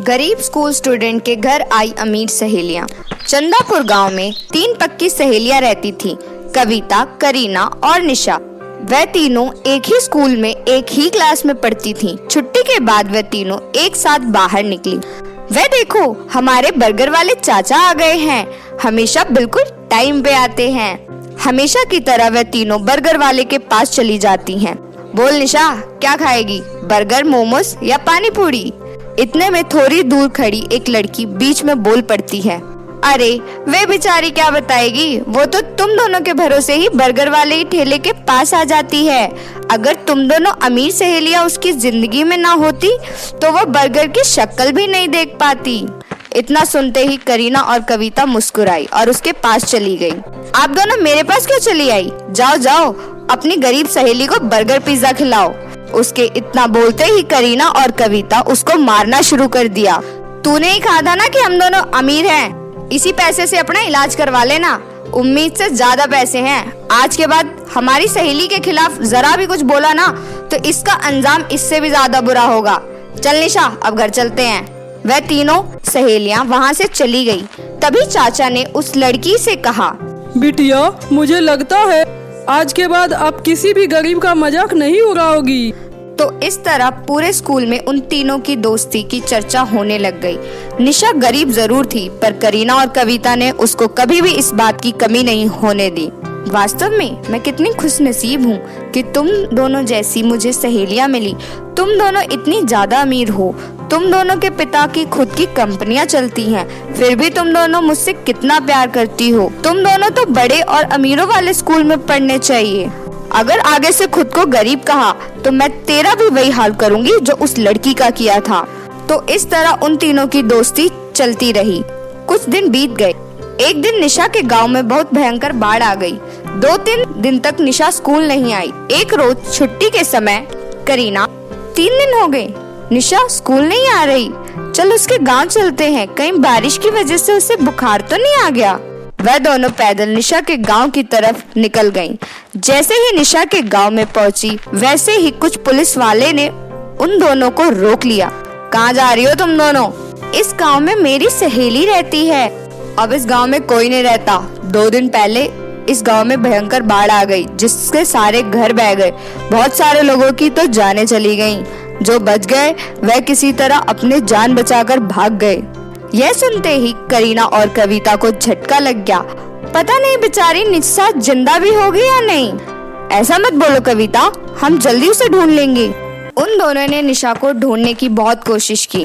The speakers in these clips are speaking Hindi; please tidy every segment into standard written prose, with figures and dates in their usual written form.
गरीब स्कूल स्टूडेंट के घर आई अमीर सहेलियां। चंदापुर गांव में 3 पक्की सहेलियां रहती थीं, कविता, करीना और निशा। वह तीनों एक ही स्कूल में एक ही क्लास में पढ़ती थीं। छुट्टी के बाद वह तीनों एक साथ बाहर निकली। वह देखो, हमारे बर्गर वाले चाचा आ गए हैं। हमेशा बिल्कुल टाइम पे आते हैं। हमेशा की तरह वह तीनों बर्गर वाले के पास चली जाती हैं। बोल निशा, क्या खाएगी, बर्गर, मोमोज या पानी पूरी? इतने में थोड़ी दूर खड़ी एक लड़की बीच में बोल पड़ती है, अरे वे बेचारी क्या बताएगी, वो तो तुम दोनों के भरोसे ही बर्गर वाले ही ठेले के पास आ जाती है। अगर तुम दोनों अमीर सहेलियां उसकी जिंदगी में ना होती तो वो बर्गर की शक्ल भी नहीं देख पाती। इतना सुनते ही करीना और कविता मुस्कुराई और उसके पास चली गई। आप दोनों मेरे पास क्यों चली आई? जाओ जाओ, अपनी गरीब सहेली को बर्गर पिज्जा खिलाओ। उसके इतना बोलते ही करीना और कविता उसको मारना शुरू कर दिया। तूने ही कहा था ना कि हम दोनों अमीर हैं, इसी पैसे से अपना इलाज करवा लेना। उम्मीद से ज्यादा पैसे हैं। आज के बाद हमारी सहेली के खिलाफ जरा भी कुछ बोला ना तो इसका अंजाम इससे भी ज्यादा बुरा होगा। चल निशा, अब घर चलते हैं। वह तीनों सहेलियां वहां से चली गई। तभी चाचा ने उस लड़की से कहा, बिटिया, मुझे लगता है आज के बाद आप किसी भी गरीब का मजाक नहीं उड़ाओगी। तो इस तरह पूरे स्कूल में उन तीनों की दोस्ती की चर्चा होने लग गई। निशा गरीब जरूर थी, पर करीना और कविता ने उसको कभी भी इस बात की कमी नहीं होने दी। वास्तव में मैं कितनी खुशनसीब हूँ कि तुम दोनों जैसी मुझे सहेलियाँ मिली। तुम दोनों इतनी ज्यादा अमीर हो, तुम दोनों के पिता की खुद की कंपनियां चलती हैं, फिर भी तुम दोनों मुझसे कितना प्यार करती हो। तुम दोनों तो बड़े और अमीरों वाले स्कूल में पढ़ने चाहिए। अगर आगे से खुद को गरीब कहा तो मैं तेरा भी वही हाल करूंगी जो उस लड़की का किया था। तो इस तरह उन तीनों की दोस्ती चलती रही। कुछ दिन बीत गए। एक दिन निशा के गांव में बहुत भयंकर बाढ़ आ गई। 2-3 दिन तक निशा स्कूल नहीं आई। एक रोज छुट्टी के समय करीना, 3 दिन हो गए निशा स्कूल नहीं आ रही, चल उसके गांव चलते हैं, कहीं बारिश की वजह से उसे बुखार तो नहीं आ गया। वह दोनों पैदल निशा के गांव की तरफ निकल गईं। जैसे ही निशा के गांव में पहुंची, वैसे ही कुछ पुलिस वाले ने उन दोनों को रोक लिया। कहाँ जा रही हो तुम दोनों? इस गांव में मेरी सहेली रहती है। अब इस गांव में कोई नहीं रहता। 2 दिन पहले इस गांव में भयंकर बाढ़ आ गई, जिससे सारे घर बह गए। बहुत सारे लोगों की तो जानें चली गईं। जो बच गए वह किसी तरह अपने जान बचाकर भाग गए। यह सुनते ही करीना और कविता को झटका लग गया। पता नहीं बेचारी निशा जिंदा भी होगी या नहीं। ऐसा मत बोलो कविता, हम जल्दी उसे ढूंढ लेंगे। उन दोनों ने निशा को ढूंढने की बहुत कोशिश की,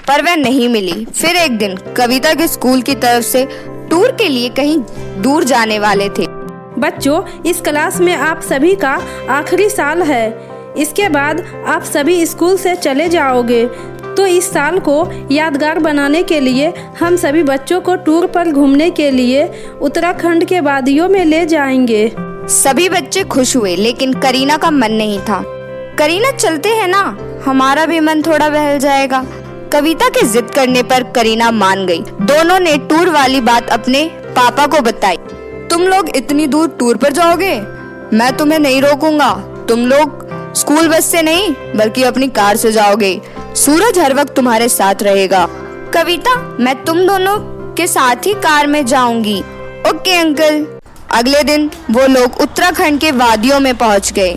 पर वह नहीं मिली। फिर एक दिन कविता के स्कूल की तरफ से टूर के लिए कहीं दूर जाने वाले थे। बच्चों, इस क्लास में आप सभी का आखिरी साल है। इसके बाद आप सभी स्कूल से चले जाओगे। तो इस साल को यादगार बनाने के लिए हम सभी बच्चों को टूर पर घूमने के लिए उत्तराखंड के वादियों में ले जाएंगे। सभी बच्चे खुश हुए, लेकिन करीना का मन नहीं था। करीना, चलते हैं ना, हमारा भी मन थोड़ा बहल जाएगा। कविता के जिद करने पर करीना मान गई। दोनों ने टूर वाली बात अपने पापा को बताई। तुम लोग इतनी दूर टूर पर जाओगे? मैं तुम्हें नहीं रोकूंगा। तुम लोग स्कूल बस से नहीं बल्कि अपनी कार से जाओगे। सूरज हर वक्त तुम्हारे साथ रहेगा। कविता, मैं तुम दोनों के साथ ही कार में जाऊंगी। Okay uncle. अगले दिन वो लोग उत्तराखंड के वादियों में पहुंच गए।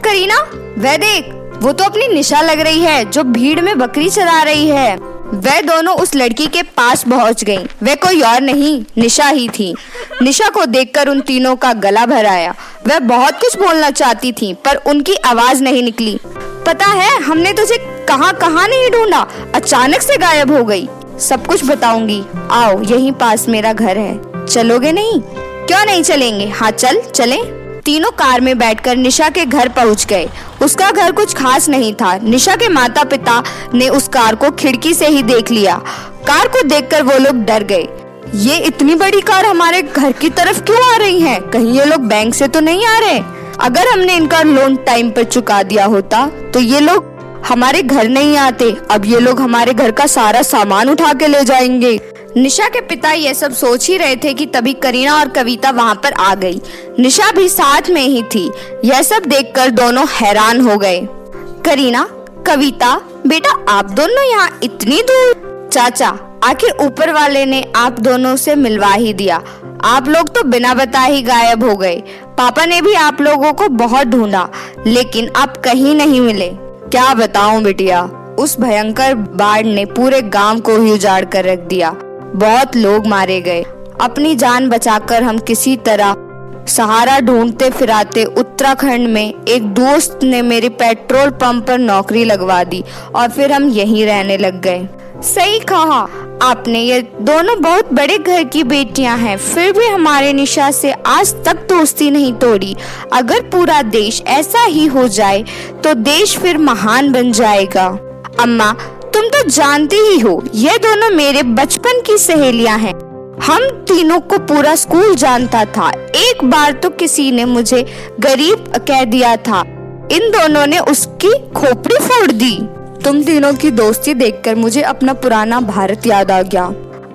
करीना, वह देख, वो तो अपनी निशा लग रही है जो भीड़ में बकरी चरा रही है। वह दोनों उस लड़की के पास पहुंच गईं। वह कोई और नहीं, निशा ही थी। निशा को देखकर उन तीनों का गला भर आया। वह बहुत कुछ बोलना चाहती थी, पर उनकी आवाज नहीं निकली। पता है, हमने तुझे कहाँ कहाँ नहीं ढूंढा, अचानक से गायब हो गई। सब कुछ बताऊंगी। आओ, यहीं पास मेरा घर है। चलोगे नहीं? क्यों नहीं चलेंगे? हाँ चल चलें। तीनों कार में बैठकर निशा के घर पहुंच गए। उसका घर कुछ खास नहीं था। निशा के माता पिता ने उस कार को खिड़की से ही देख लिया। कार को देखकर वो लोग डर गए। ये इतनी बड़ी कार हमारे घर की तरफ क्यों आ रही है? कहीं ये लोग बैंक से तो नहीं आ रहे? अगर हमने इनका लोन टाइम पर चुका दिया होता तो ये लोग हमारे घर नहीं आते। अब ये लोग हमारे घर का सारा सामान उठा के ले जाएंगे। निशा के पिता ये सब सोच ही रहे थे कि तभी करीना और कविता वहाँ पर आ गई। निशा भी साथ में ही थी। यह सब देखकर दोनों हैरान हो गए। करीना, कविता, बेटा आप दोनों यहाँ इतनी दूर? चाचा, आखिर ऊपर वाले ने आप दोनों से मिलवा ही दिया। आप लोग तो बिना बताए ही गायब हो गए। पापा ने भी आप लोगों को बहुत ढूंढा, लेकिन आप कहीं नहीं मिले। क्या बताऊं बिटिया, उस भयंकर बाढ़ ने पूरे गांव को ही उजाड़ कर रख दिया। बहुत लोग मारे गए। अपनी जान बचाकर हम किसी तरह सहारा ढूंढते फिराते उत्तराखंड में एक दोस्त ने मेरे पेट्रोल पंप पर नौकरी लगवा दी और फिर हम यहीं रहने लग गए। सही कहा आपने, ये दोनों बहुत बड़े घर की बेटियां हैं, फिर भी हमारे निशा से आज तक दोस्ती नहीं तोड़ी। अगर पूरा देश ऐसा ही हो जाए तो देश फिर महान बन जाएगा। अम्मा, तुम तो जानती ही हो, ये दोनों मेरे बचपन की सहेलियां हैं। हम तीनों को पूरा स्कूल जानता था। एक बार तो किसी ने मुझे गरीब कह दिया था। इन दोनों ने उसकी खोपड़ी फोड़ दी। तुम तीनों की दोस्ती देखकर मुझे अपना पुराना भारत याद आ गया।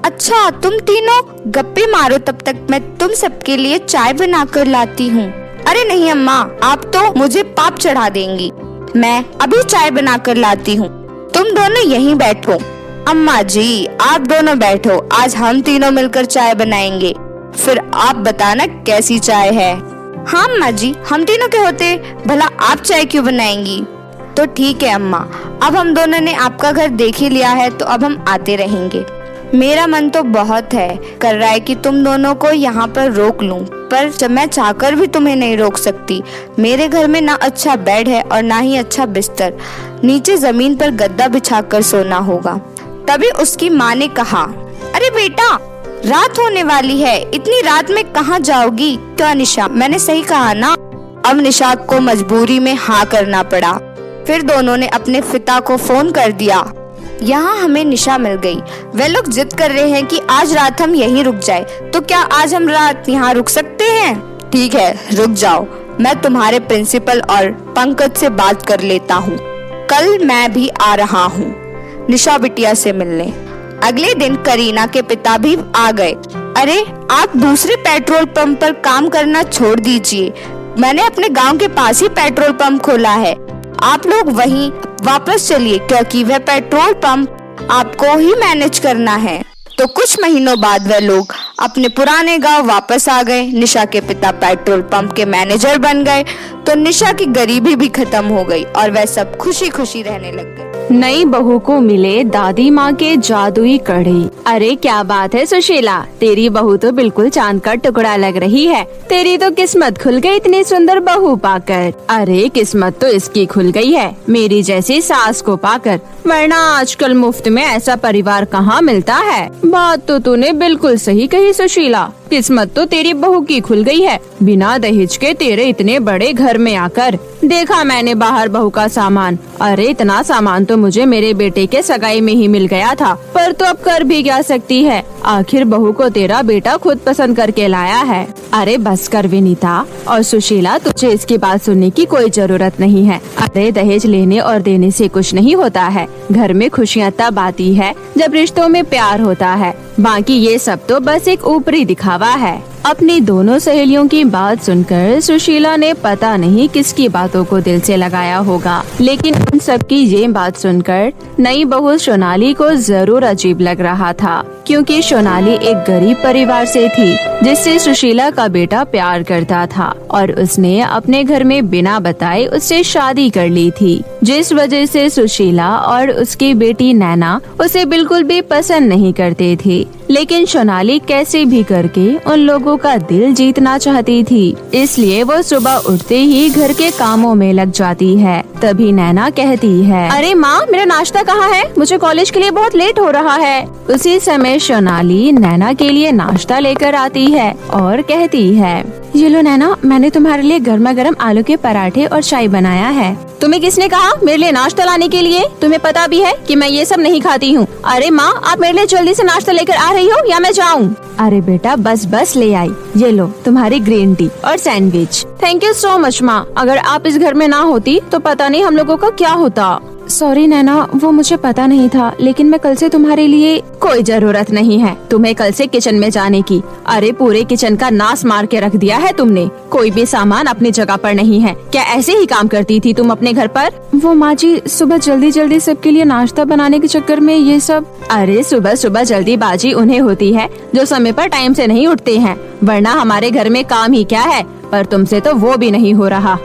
अच्छा, तुम तीनों गप्पे मारो, तब तक मैं तुम सबके लिए चाय बनाकर लाती हूँ। अरे नहीं अम्मा, आप तो मुझे पाप चढ़ा देंगी। मैं अभी चाय बनाकर लाती हूँ, तुम दोनों यहीं बैठो। अम्मा जी, आप दोनों बैठो, आज हम तीनों मिलकर चाय बनाएंगे। फिर आप बताना कैसी चाय है। हाँ अम्मा जी, हम तीनों के होते भला आप चाय क्यों बनाएंगी? तो ठीक है अम्मा, अब हम दोनों ने आपका घर देख ही लिया है तो अब हम आते रहेंगे। मेरा मन तो बहुत है कर रहा है कि तुम दोनों को यहाँ पर रोक लूं, पर जब मैं चाहकर भी तुम्हें नहीं रोक सकती। मेरे घर में ना अच्छा बेड है और ना ही अच्छा बिस्तर, नीचे जमीन पर गद्दा बिछाकर सोना होगा। तभी उसकी माँ ने कहा, अरे बेटा, रात होने वाली है, इतनी रात में कहाँ जाओगी? क्या निशा, मैंने सही कहा ना? अब निशा को मजबूरी में हाँ करना पड़ा। फिर दोनों ने अपने पिता को फोन कर दिया। यहाँ हमें निशा मिल गई। वे लोग जिद कर रहे हैं कि आज रात हम यहीं रुक जाए, तो क्या आज हम रात यहाँ रुक सकते हैं? ठीक है, रुक जाओ, मैं तुम्हारे प्रिंसिपल और पंकज से बात कर लेता हूँ। कल मैं भी आ रहा हूँ निशा बिटिया से मिलने। अगले दिन करीना के पिता भी आ गए। अरे, आप दूसरे पेट्रोल पंप पर काम करना छोड़ दीजिए, मैंने अपने गांव के पास ही पेट्रोल पंप खोला है। आप लोग वहीं वापस चलिए, क्योंकि वह पेट्रोल पंप आपको ही मैनेज करना है। तो कुछ महीनों बाद वह लोग अपने पुराने गांव वापस आ गए। निशा के पिता पेट्रोल पंप के मैनेजर बन गए, तो निशा की गरीबी भी खत्म हो गई और वह सब खुशी खुशी रहने लग गए। नई बहू को मिले दादी माँ के जादुई कढ़ी। अरे क्या बात है सुशीला, तेरी बहू तो बिल्कुल चांद का टुकड़ा लग रही है। तेरी तो किस्मत खुल गई इतनी सुंदर बहू पाकर। अरे किस्मत तो इसकी खुल गई है मेरी जैसी सास को पाकर, वरना आजकल मुफ्त में ऐसा परिवार कहाँ मिलता है। बात तो तूने बिल्कुल सही कही सुशीला, किस्मत तो तेरी बहू की खुल गई है, बिना दहेज के तेरे इतने बड़े घर में आकर। देखा मैंने बाहर बहू का सामान, अरे इतना सामान तो मुझे मेरे बेटे के सगाई में ही मिल गया था, पर तो अब कर भी क्या सकती है, आखिर बहू को तेरा बेटा खुद पसंद करके लाया है। अरे बस कर विनीता और सुशीला, तुझे इसकी बात सुनने की कोई जरूरत नहीं है। अरे दहेज लेने और देने से कुछ नहीं होता है, घर में खुशियाँ तब आती है जब रिश्तों में प्यार होता है, बाकी ये सब तो बस एक ऊपरी दिखावा है। अपनी दोनों सहेलियों की बात सुनकर सुशीला ने पता नहीं किसकी बातों को दिल से लगाया होगा, लेकिन उन सबकी ये बात सुनकर नई बहू सोनाली को जरूर अजीब लग रहा था, क्योंकि सोनाली एक गरीब परिवार से थी जिससे सुशीला का बेटा प्यार करता था और उसने अपने घर में बिना बताए उससे शादी कर ली थी, जिस वजह से सुशीला और उसकी बेटी नैना उसे बिल्कुल भी पसंद नहीं करते थे। लेकिन सोनाली कैसे भी करके उन लोगों का दिल जीतना चाहती थी, इसलिए वो सुबह उठते ही घर के कामों में लग जाती है। तभी नैना कहती है, अरे माँ, मेरा नाश्ता कहाँ है? मुझे कॉलेज के लिए बहुत लेट हो रहा है। उसी समय सोनाली नैना के लिए नाश्ता लेकर आती है और कहती है, ये लो नैना, मैंने तुम्हारे लिए गर्मा गर्म आलू के पराठे और चाय बनाया है। तुम्हें किसने कहा मेरे लिए नाश्ता लाने के लिए? तुम्हें पता भी है कि मैं ये सब नहीं खाती हूँ। अरे माँ, आप मेरे लिए जल्दी से नाश्ता लेकर आ रही हो या मैं जाऊँ? अरे बेटा, बस ले आई, ये लो तुम्हारी ग्रीन टी और sandwich. Thank you so much माँ, अगर आप इस घर में ना होती तो पता नहीं हम लोगों का क्या होता। सॉरी नैना, वो मुझे पता नहीं था, लेकिन मैं कल से तुम्हारे लिए। कोई जरूरत नहीं है तुम्हें कल से किचन में जाने की। अरे पूरे किचन का नाश मार के रख दिया है तुमने, कोई भी सामान अपनी जगह पर नहीं है। क्या ऐसे ही काम करती थी तुम अपने घर पर? वो माँ जी, सुबह जल्दी जल्दी सबके लिए नाश्ता बनाने के चक्कर में ये सब। अरे सुबह सुबह जल्दीबाजी उन्हें होती है जो समय पर टाइम से नहीं उठते हैं, वरना हमारे घर में काम ही क्या है, पर तुमसे तो वो भी नहीं हो रहा।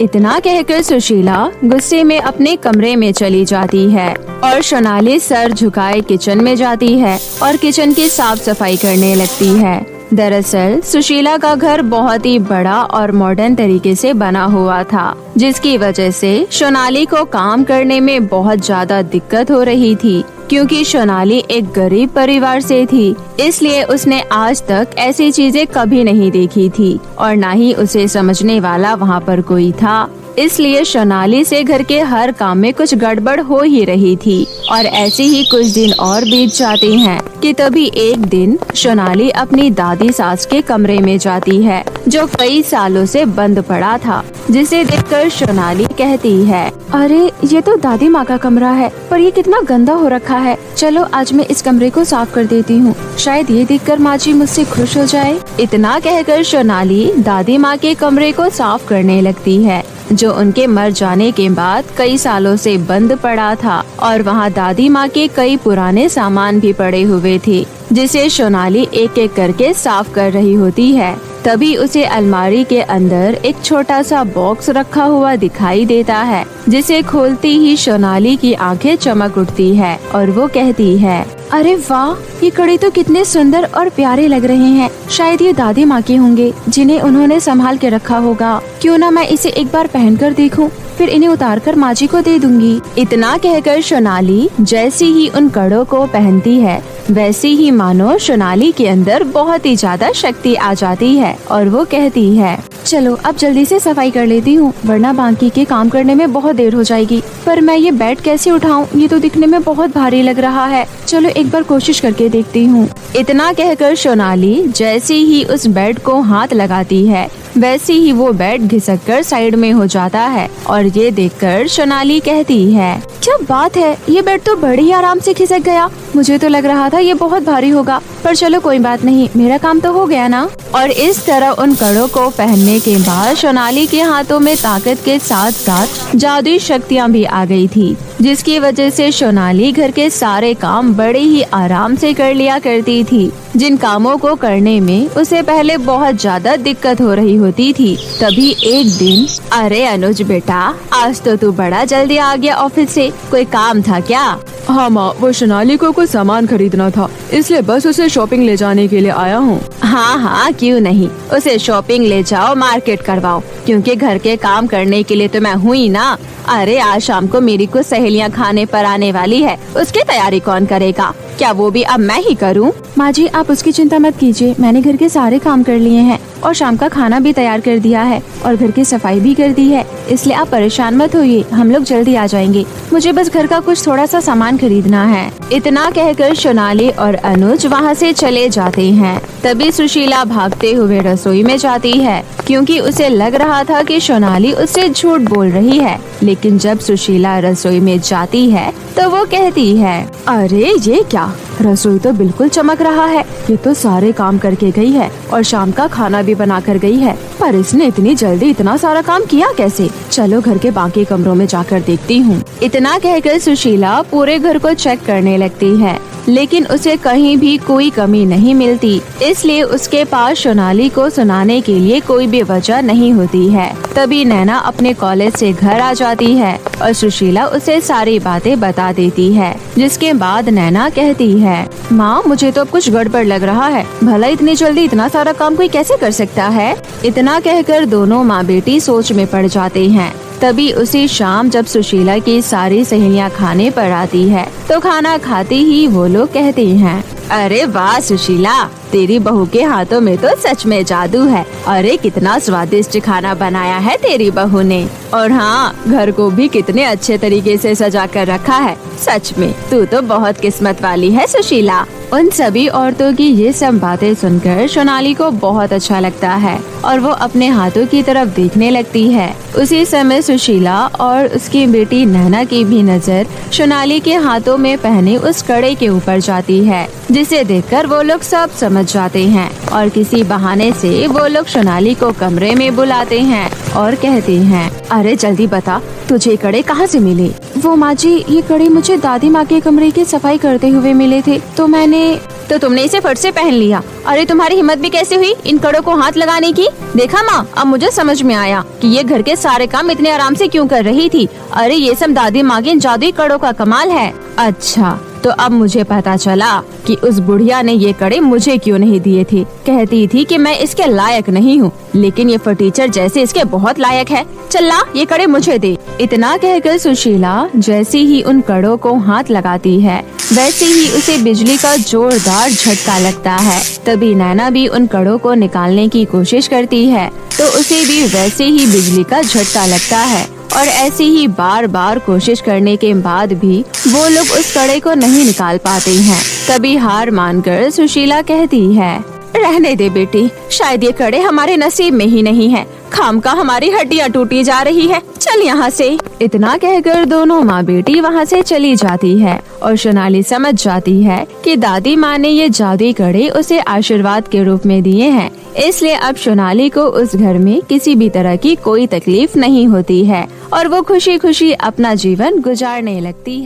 इतना कहकर सुशीला गुस्से में अपने कमरे में चली जाती है और सोनाली सर झुकाए किचन में जाती है और किचन की साफ सफाई करने लगती है। दरअसल सुशीला का घर बहुत ही बड़ा और मॉडर्न तरीके से बना हुआ था, जिसकी वजह से सोनाली को काम करने में बहुत ज्यादा दिक्कत हो रही थी, क्योंकि सोनाली एक गरीब परिवार से थी। इसलिए उसने आज तक ऐसी चीजें कभी नहीं देखी थी और न ही उसे समझने वाला वहाँ पर कोई था। इसलिए सोनाली से घर के हर काम में कुछ गड़बड़ हो ही रही थी। और ऐसे ही कुछ दिन और बीत जाते हैं कि तभी एक दिन सोनाली अपनी दादी सास के कमरे में जाती है, जो कई सालों से बंद पड़ा था, जिसे देखकर सोनाली कहती है, अरे ये तो दादी माँ का कमरा है, पर ये कितना गंदा हो रखा है। चलो आज मैं इस कमरे को साफ कर देती हूँ, शायद ये देखकर माँ जी मुझसे खुश हो जाए। इतना कहकर सोनाली दादी माँ के कमरे को साफ करने लगती है, जो उनके मर जाने के बाद कई सालों से बंद पड़ा था और वहाँ दादी माँ के कई पुराने सामान भी पड़े हुए थे, जिसे सोनाली एक एक करके साफ कर रही होती है। तभी उसे अलमारी के अंदर एक छोटा सा बॉक्स रखा हुआ दिखाई देता है, जिसे खोलती ही सोनाली की आंखें चमक उठती है और वो कहती है, अरे वाह, ये कड़े तो कितने सुंदर और प्यारे लग रहे हैं। शायद ये दादी माँ के होंगे, जिन्हें उन्होंने संभाल के रखा होगा। क्यों ना मैं इसे एक बार पहनकर देखूं, फिर इन्हें उतारकर माँ जी को दे दूंगी। इतना कहकर सोनाली जैसी ही उन कड़ों को पहनती है, वैसे ही मानो सोनाली के अंदर बहुत ही ज्यादा शक्ति आ जाती है और वो कहती है, चलो अब जल्दी से सफाई कर लेती हूँ, वरना बाकी के काम करने में बहुत देर हो जाएगी। पर मैं ये बेड कैसे उठाऊँ, ये तो दिखने में बहुत भारी लग रहा है। चलो एक बार कोशिश करके देखती हूँ। इतना कहकर सोनाली जैसे ही उस बेड को हाथ लगाती है, वैसे ही वो बेड घिसककर साइड में हो जाता है और ये देखकर सोनाली कहती है, क्या बात है, ये बेड तो बड़ी आराम से खिसक गया। मुझे तो लग रहा था ये बहुत भारी होगा, पर चलो कोई बात नहीं, मेरा काम तो हो गया ना। और इस तरह उन कड़ों को पहनने के बाद सोनाली के हाथों में ताकत के साथ साथ जादुई शक्तियाँ भी आ गई थी, जिसकी वजह से सोनाली घर के सारे काम बड़े ही आराम से कर लिया करती थी, जिन कामों को करने में उसे पहले बहुत ज्यादा दिक्कत हो रही होती थी। तभी एक दिन, अरे अनुज बेटा, आज तो तू बड़ा जल्दी आ गया ऑफिस से, कोई काम था क्या? हाँ माँ, वो सोनाली को कुछ सामान खरीदना था, इसलिए बस उसे शॉपिंग ले जाने के लिए आया हूँ। हाँ हाँ, क्यों नहीं, उसे शॉपिंग ले जाओ, मार्केट करवाओ, क्योंकि घर के काम करने के लिए तो मैं हूँ ही ना। अरे आज शाम को मेरी कुछ सहेलियाँ खाने पर आने वाली है, उसकी तैयारी कौन करेगा? क्या वो भी अब मैं ही करूँ? माँ जी आप उसकी चिंता मत कीजिए, मैंने घर के सारे काम कर लिए हैं और शाम का खाना भी तैयार कर दिया है और घर की सफाई भी कर दी है, इसलिए आप परेशान मत होइए, हम लोग जल्दी आ जाएंगे। मुझे बस घर का कुछ थोड़ा सा सामान खरीदना है। इतना कहकर सोनाली और अनुज वहाँ से चले जाते हैं। तभी सुशीला भागते हुए रसोई में जाती है, क्योंकि उसे लग रहा था कि सोनाली उससे झूठ बोल रही है। लेकिन जब सुशीला रसोई में जाती है तो वो कहती है, अरे ये क्या, रसोई तो बिल्कुल चमक रहा है, ये तो सारे काम करके गई है और शाम का खाना भी बना कर गई है, पर इसने इतनी जल्दी इतना सारा काम किया कैसे? चलो घर के बाकी कमरों में जाकर देखती हूँ। इतना कहकर सुशीला पूरे घर को चेक करने लगती है, लेकिन उसे कहीं भी कोई कमी नहीं मिलती। इसलिए उसके पास सोनाली को सुनाने के लिए कोई भी वजह नहीं होती है। तभी नैना अपने कॉलेज से घर आ जाती है और सुशीला उसे सारी बातें बता देती है, जिसके बाद नैना कहती है, माँ मुझे तो अब कुछ गड़बड़ लग रहा है, भला इतनी जल्दी इतना सारा काम कोई कैसे कर सकता है? इतना कहकर दोनों माँ बेटी सोच में पड़ जाते हैं। तभी उसी शाम जब सुशीला की सारी सहेलियाँ खाने पर आती है, तो खाना खाते ही वो लोग कहते हैं, अरे वाह सुशीला, तेरी बहू के हाथों में तो सच में जादू है। अरे कितना स्वादिष्ट खाना बनाया है तेरी बहू ने, और हाँ, घर को भी कितने अच्छे तरीके से सजा कर रखा है। सच में तू तो बहुत किस्मत वाली है सुशीला। उन सभी औरतों की ये सब बातें सुनकर सोनाली को बहुत अच्छा लगता है और वो अपने हाथों की तरफ देखने लगती है। उसी समय सुशीला और उसकी बेटी नैना की भी नजर सोनाली के हाथों में पहने उस कड़े के ऊपर जाती है, जिसे देखकर वो लोग सब समझ जाते हैं और किसी बहाने से वो लोग सोनाली को कमरे में बुलाते हैं और कहते हैं, अरे जल्दी बता, तुझे कड़े कहाँ से मिले? वो माँ जी, ये कड़े मुझे दादी माँ के कमरे की सफाई करते हुए मिले थे, तो तुमने इसे फट से पहन लिया। अरे तुम्हारी हिम्मत भी कैसे हुई इन कड़ों को हाथ लगाने की? देखा माँ, अब मुझे समझ में आया कि ये घर के सारे काम इतने आराम से क्यों कर रही थी। अरे ये सब दादी माँ के जादुई कड़ों का कमाल है। अच्छा, तो अब मुझे पता चला कि उस बुढ़िया ने ये कड़े मुझे क्यों नहीं दिए थे। कहती थी कि मैं इसके लायक नहीं हूँ, लेकिन ये फटीचर जैसे इसके बहुत लायक है। चल ला, ये कड़े मुझे दे। इतना कहकर सुशीला जैसे ही उन कड़ों को हाथ लगाती है, वैसे ही उसे बिजली का जोरदार झटका लगता है। तभी नैना भी उन कड़ों को निकालने की कोशिश करती है, तो उसे भी वैसे ही बिजली का झटका लगता है और ऐसे ही बार बार कोशिश करने के बाद भी वो लोग उस कड़े को नहीं निकाल पाते हैं। तभी हार मानकर सुशीला कहती है, रहने दे बेटी, शायद ये कड़े हमारे नसीब में ही नहीं है। खामका हमारी हड्डियाँ टूटी जा रही है, चल यहाँ से। इतना कहकर दोनों माँ बेटी वहाँ से चली जाती है और सोनाली समझ जाती है कि दादी माँ ने ये जादुई कड़े उसे आशीर्वाद के रूप में दिए हैं, इसलिए अब सोनाली को उस घर में किसी भी तरह की कोई तकलीफ नहीं होती है और वो खुशी खुशी अपना जीवन गुजारने लगती है।